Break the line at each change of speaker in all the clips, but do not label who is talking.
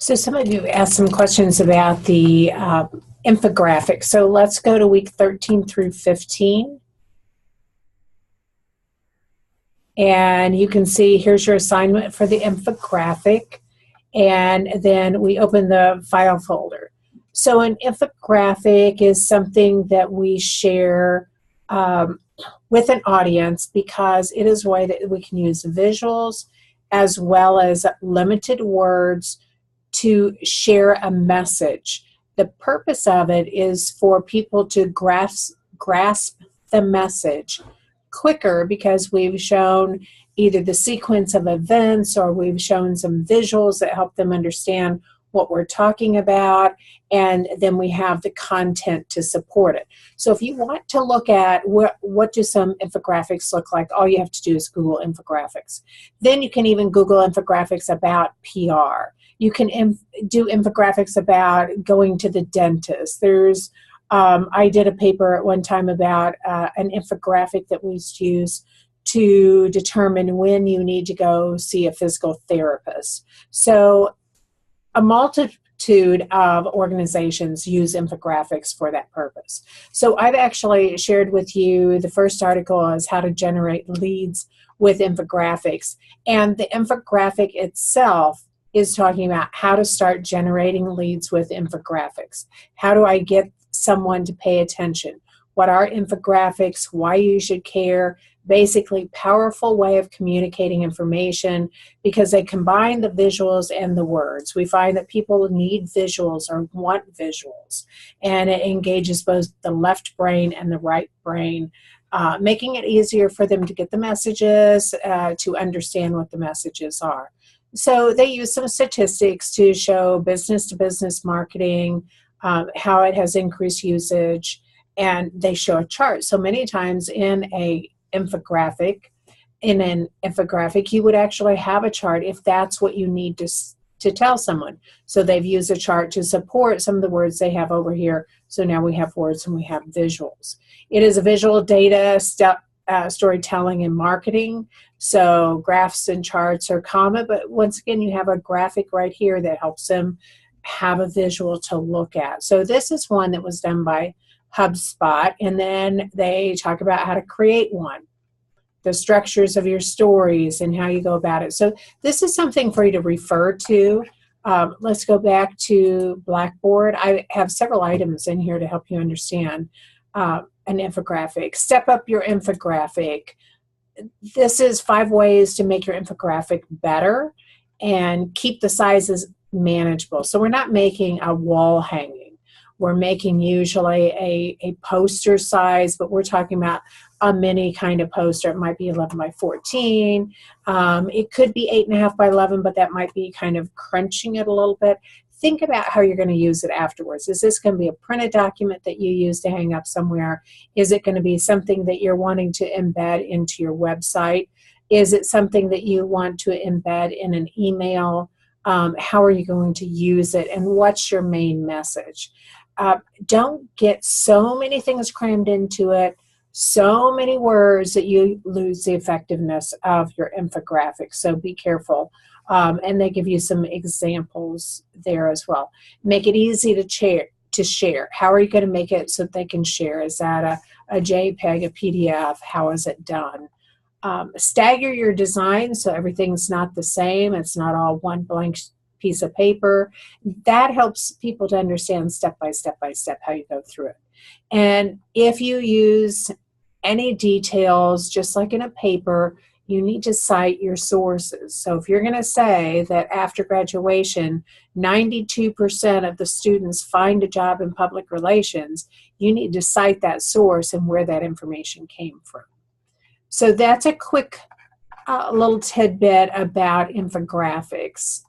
So some of you asked some questions about the infographic. So let's go to week 13 through 15. And you can see here's your assignment for the infographic. And then we open the file folder. So an infographic is something that we share with an audience because it is a way that we can use visuals as well as limited words to share a message. The purpose of it is for people to grasp the message quicker because we've shown either the sequence of events or we've shown some visuals that help them understand what we're talking about, and then we have the content to support it. So if you want to look at what do some infographics look like, all you have to do is Google infographics. Then you can even Google infographics about PR. You can do infographics about going to the dentist. There's I did a paper at one time about an infographic that we use to determine when you need to go see a physical therapist. So a multitude of organizations use infographics for that purpose. So I've actually shared with you the first article is how to generate leads with infographics. And the infographic itself is talking about how to start generating leads with infographics. How do I get someone to pay attention? What are infographics? Why you should care? Basically, powerful way of communicating information because they combine the visuals and the words. We find that people need visuals or want visuals, and it engages both the left brain and the right brain, making it easier for them to get the messages, to understand what the messages are. So they use some statistics to show business-to-business marketing, how it has increased usage, and they show a chart. So many times in an infographic, you would actually have a chart if that's what you need to tell someone. So they've used a chart to support some of the words they have over here. So now we have words and we have visuals. It is a visual data storytelling and marketing. So graphs and charts are common, but once again, you have a graphic right here that helps them have a visual to look at. So this is one that was done by HubSpot, and then they talk about how to create one, the structures of your stories and how you go about it. So this is something for you to refer to. Let's go back to Blackboard. I have several items in here to help you understand an infographic. Step up your infographic. This is 5 ways to make your infographic better and keep the sizes manageable. So we're not making a wall hanging. We're making usually a poster size, but we're talking about a mini kind of poster. It might be 11 by 14. It could be 8.5 by 11, but that might be kind of crunching it a little bit. Think about how you're going to use it afterwards. Is this going to be a printed document that you use to hang up somewhere? Is it going to be something that you're wanting to embed into your website? Is it something that you want to embed in an email? How are you going to use it? And what's your main message? Don't get so many things crammed into it, so many words that you lose the effectiveness of your infographic. So be careful. And they give you some examples there as well. Make it easy to share. How are you going to make it so that they can share? Is that a JPEG, a PDF? How is it done? Stagger your design so everything's not the same. It's not all one blank piece of paper. That helps people to understand step by step how you go through it. And if you use any details, just like in a paper, you need to cite your sources. So if you're going to say that after graduation, 92% of the students find a job in public relations, you need to cite that source and where that information came from. So that's a quick little tidbit about infographics.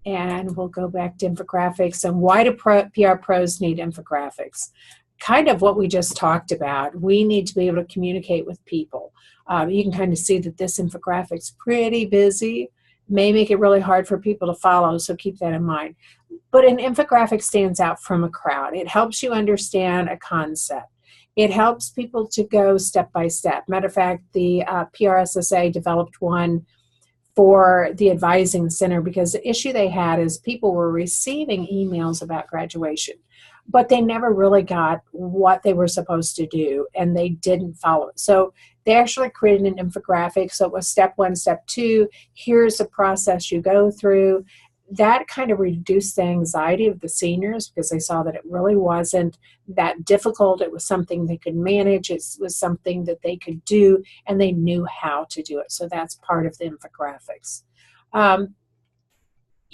And we'll go back to infographics and why do PR pros need infographics? Kind of what we just talked about. We need to be able to communicate with people. You can kind of see that this infographic's pretty busy. May make it really hard for people to follow, so keep that in mind. But an infographic stands out from a crowd. It helps you understand a concept. It helps people to go step by step. Matter of fact, the PRSSA developed one for the advising center, because the issue they had is people were receiving emails about graduation, but they never really got what they were supposed to do, and they didn't follow it. So they actually created an infographic. So it was step 1, step 2, here's the process you go through. That kind of reduced the anxiety of the seniors, because they saw that it really wasn't that difficult. It was something they could manage. It was something that they could do, and they knew how to do it. So that's part of the infographics.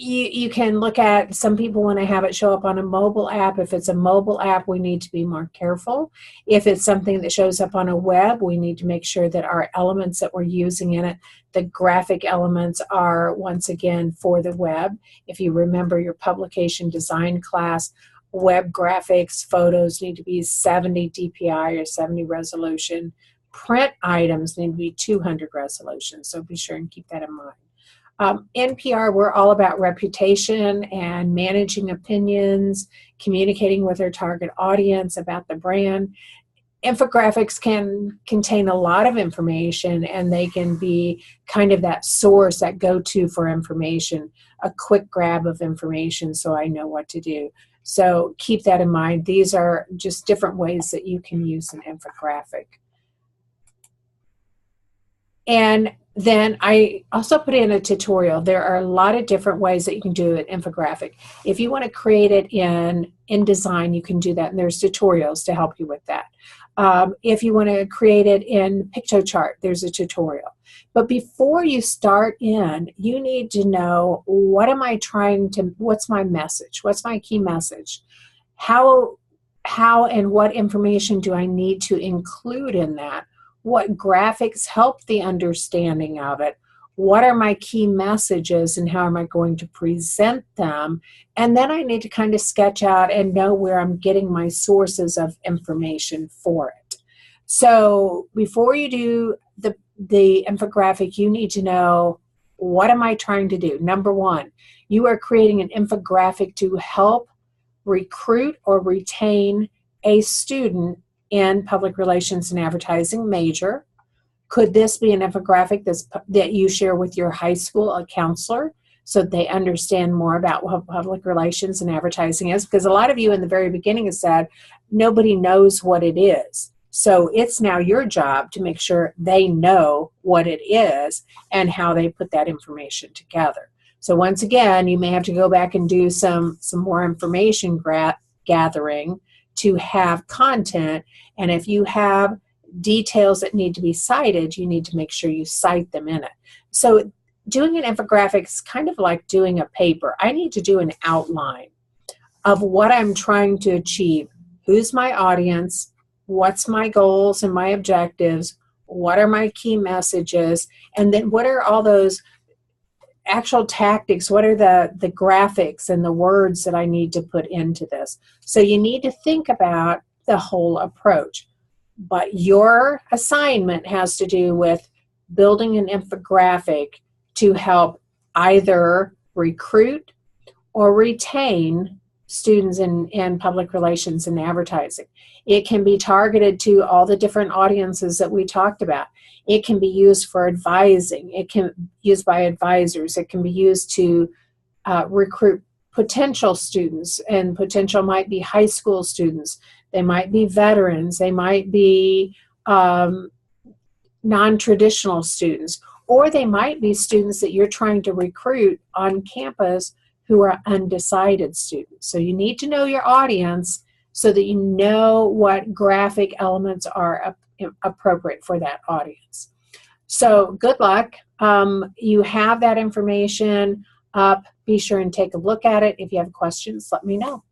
You can look at, some people want to have it show up on a mobile app. If it's a mobile app, we need to be more careful. If it's something that shows up on a web, we need to make sure that our elements that we're using in it, the graphic elements, are once again for the web. If you remember your publication design class, web graphics, photos need to be 70 DPI or 70 resolution. Print items need to be 200 resolution, so be sure and keep that in mind. NPR, we're all about reputation and managing opinions, communicating with our target audience about the brand. Infographics can contain a lot of information, and they can be kind of that source, that go-to for information, a quick grab of information so I know what to do. So keep that in mind. These are just different ways that you can use an infographic. And then I also put in a tutorial. There are a lot of different ways that you can do an infographic. If you want to create it in InDesign, you can do that, and there's tutorials to help you with that. If you want to create it in PictoChart, there's a tutorial. But before you start in, you need to know, what am I trying to, what's my message? What's my key message? How and what information do I need to include in that? What graphics help the understanding of it? What are my key messages, and how am I going to present them? And then I need to kind of sketch out and know where I'm getting my sources of information for it. So before you do the infographic, you need to know, what am I trying to do? Number 1, you are creating an infographic to help recruit or retain a student in public relations and advertising major. Could this be an infographic that you share with your high school counselor, so they understand more about what public relations and advertising is? Because a lot of you in the very beginning have said nobody knows what it is. So it's now your job to make sure they know what it is and how they put that information together. So once again, you may have to go back and do some more information gathering to have content. And if you have details that need to be cited, you need to make sure you cite them in it. So doing an infographic is kind of like doing a paper. I need to do an outline of what I'm trying to achieve. Who's my audience? What's my goals and my objectives? What are my key messages? And then what are all those actual tactics? What are the graphics and the words that I need to put into this? So you need to think about the whole approach. But your assignment has to do with building an infographic to help either recruit or retain students in public relations and advertising. It can be targeted to all the different audiences that we talked about. It can be used for advising. It can be used by advisors. It can be used to recruit potential students, and potential might be high school students. They might be veterans. They might be non-traditional students, or they might be students that you're trying to recruit on campus who are undecided students. So you need to know your audience so that you know what graphic elements are appropriate for that audience. So good luck. You have that information up. Be sure and take a look at it. If you have questions, let me know.